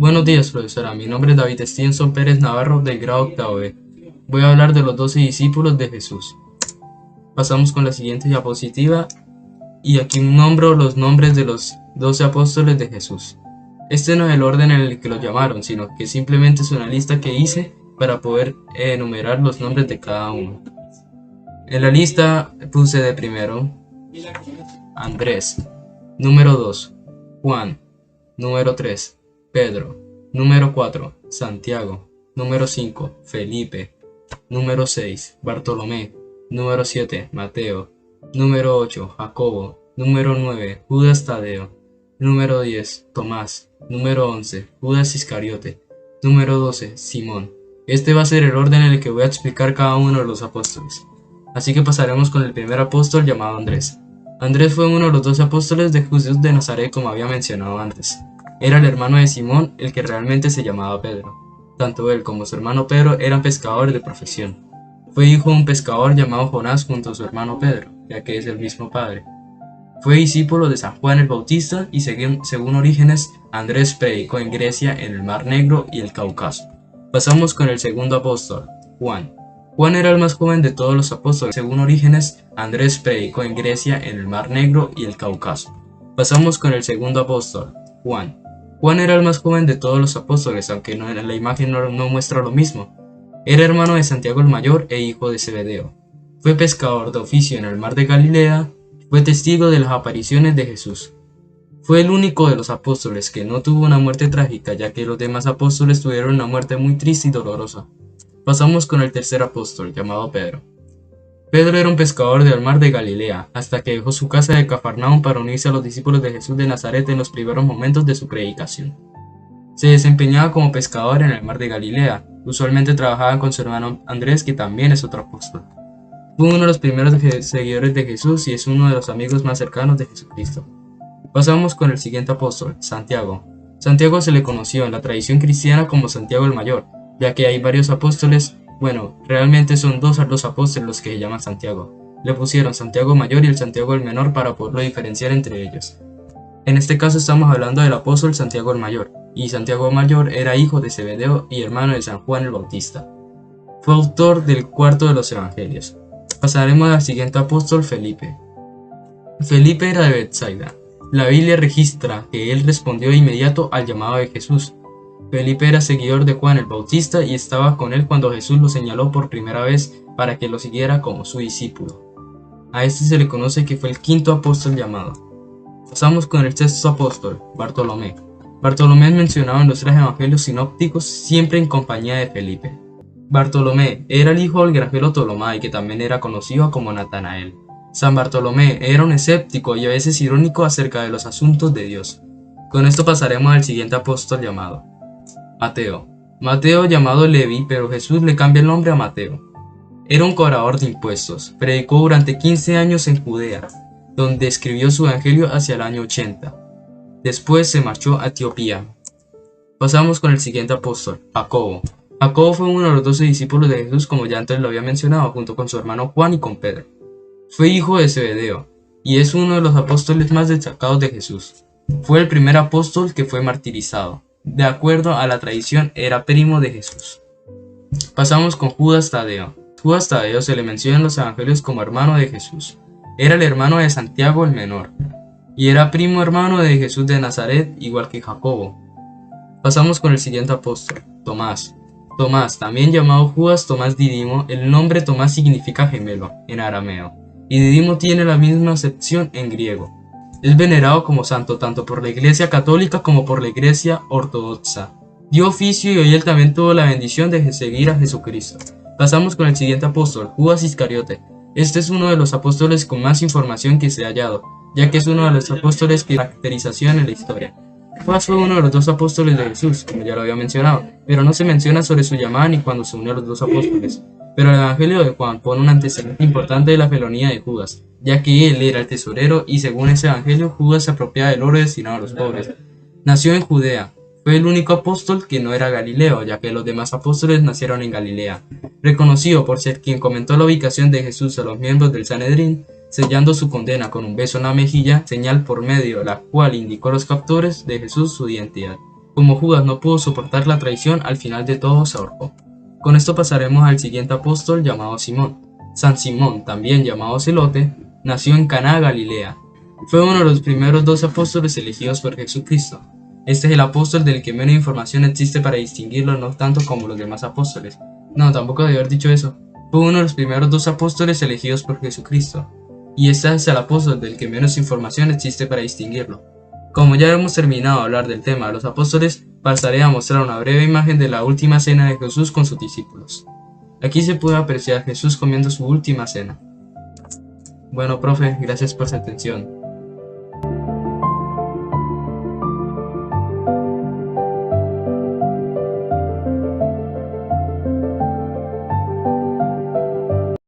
Buenos días, profesora. Mi nombre es David Stevenson Pérez Navarro, del grado octavo B. Voy a hablar de los 12 discípulos de Jesús. Pasamos con la siguiente diapositiva y aquí nombro los nombres de los 12 apóstoles de Jesús. Este no es el orden en el que los llamaron, sino que simplemente es una lista que hice para poder enumerar los nombres de cada uno. En la lista puse de primero Andrés, número 2, Juan, número 3, Pedro, número 4, Santiago, número 5, Felipe, número 6, Bartolomé, número 7, Mateo, número 8, Jacobo, número 9, Judas Tadeo, número 10, Tomás, número 11, Judas Iscariote, número 12, Simón. Este va a ser el orden en el que voy a explicar cada uno de los apóstoles. Así que pasaremos con el primer apóstol llamado Andrés. Andrés fue uno de los 12 apóstoles de Jesús de Nazaret, como había mencionado antes. Era el hermano de Simón, el que realmente se llamaba Pedro. Tanto él como su hermano Pedro eran pescadores de profesión. Fue hijo de un pescador llamado Jonás junto a su hermano Pedro, ya que es el mismo padre. Fue discípulo de San Juan el Bautista y según Orígenes, Andrés predicó en Grecia, en el Mar Negro y el Cáucaso. Pasamos con el segundo apóstol, Juan. Juan era el más joven de todos los apóstoles. Según Orígenes, Andrés predicó en Grecia, en el Mar Negro y el Cáucaso. Pasamos con el segundo apóstol, Juan. Juan era el más joven de todos los apóstoles, aunque en la imagen no muestra lo mismo. Era hermano de Santiago el Mayor e hijo de Zebedeo. Fue pescador de oficio en el mar de Galilea. Fue testigo de las apariciones de Jesús. Fue el único de los apóstoles que no tuvo una muerte trágica, ya que los demás apóstoles tuvieron una muerte muy triste y dolorosa. Pasamos con el tercer apóstol, llamado Pedro. Pedro era un pescador del mar de Galilea, hasta que dejó su casa de Cafarnaúm para unirse a los discípulos de Jesús de Nazaret en los primeros momentos de su predicación. Se desempeñaba como pescador en el mar de Galilea. Usualmente trabajaba con su hermano Andrés, que también es otro apóstol. Fue uno de los primeros seguidores de Jesús y es uno de los amigos más cercanos de Jesucristo. Pasamos con el siguiente apóstol, Santiago. Santiago se le conoció en la tradición cristiana como Santiago el Mayor, ya que hay varios apóstoles. Bueno, realmente son dos apóstoles los que se llaman Santiago. Le pusieron Santiago Mayor y el Santiago el Menor para poderlo diferenciar entre ellos. En este caso estamos hablando del apóstol Santiago el Mayor, y Santiago el Mayor era hijo de Zebedeo y hermano de San Juan el Bautista. Fue autor del cuarto de los evangelios. Pasaremos al siguiente apóstol, Felipe. Felipe era de Betsaida. La Biblia registra que él respondió de inmediato al llamado de Jesús. Felipe era seguidor de Juan el Bautista y estaba con él cuando Jesús lo señaló por primera vez para que lo siguiera como su discípulo. A este se le conoce que fue el quinto apóstol llamado. Pasamos con el sexto apóstol, Bartolomé. Bartolomé es mencionado en los tres evangelios sinópticos siempre en compañía de Felipe. Bartolomé era el hijo del granjero Ptolomai, que también era conocido como Natanael. San Bartolomé era un escéptico y a veces irónico acerca de los asuntos de Dios. Con esto pasaremos al siguiente apóstol llamado Mateo. Mateo, llamado Levi, pero Jesús le cambia el nombre a Mateo. Era un cobrador de impuestos. Predicó durante 15 años en Judea, donde escribió su evangelio hacia el año 80. Después se marchó a Etiopía. Pasamos con el siguiente apóstol, Jacobo. Jacobo fue uno de los 12 discípulos de Jesús, como ya antes lo había mencionado, junto con su hermano Juan y con Pedro. Fue hijo de Zebedeo, y es uno de los apóstoles más destacados de Jesús. Fue el primer apóstol que fue martirizado. De acuerdo a la tradición, era primo de Jesús. Pasamos con Judas Tadeo. Judas Tadeo se le menciona en los evangelios como hermano de Jesús. Era el hermano de Santiago el Menor, y era primo hermano de Jesús de Nazaret, igual que Jacobo. Pasamos con el siguiente apóstol, Tomás. Tomás, también llamado Judas Tomás Dídimo, el nombre Tomás significa gemelo en arameo, y Dídimo tiene la misma acepción en griego. Es venerado como santo tanto por la Iglesia Católica como por la Iglesia Ortodoxa. Dio oficio y hoy él también tuvo la bendición de seguir a Jesucristo. Pasamos con el siguiente apóstol, Judas Iscariote. Este es uno de los apóstoles con más información que se ha hallado, ya que es uno de los apóstoles que caracterización en la historia. Judas fue uno de los 2 apóstoles de Jesús, como ya lo había mencionado, pero no se menciona sobre su llamada ni cuando se unió a los 2 apóstoles. Pero el Evangelio de Juan pone un antecedente importante de la felonía de Judas, ya que él era el tesorero y según ese Evangelio Judas se apropiaba del oro destinado a los pobres. Nació en Judea. Fue el único apóstol que no era galileo, ya que los demás apóstoles nacieron en Galilea. Reconocido por ser quien comentó la ubicación de Jesús a los miembros del Sanedrín, sellando su condena con un beso en la mejilla, señal por medio de la cual indicó a los captores de Jesús su identidad. Como Judas no pudo soportar la traición, al final de todo se ahorcó. Con esto pasaremos al siguiente apóstol llamado Simón. San Simón, también llamado Celote, nació en Caná, Galilea. Fue uno de los primeros 12 apóstoles elegidos por Jesucristo. Este es el apóstol del que menos información existe para distinguirlo, no tanto como los demás apóstoles. No, tampoco debí haber dicho eso. Fue uno de los primeros 2 apóstoles elegidos por Jesucristo. Y este es el apóstol del que menos información existe para distinguirlo. Como ya hemos terminado de hablar del tema de los apóstoles, pasaré a mostrar una breve imagen de la última cena de Jesús con sus discípulos. Aquí se puede apreciar a Jesús comiendo su última cena. Bueno, profe, gracias por su atención.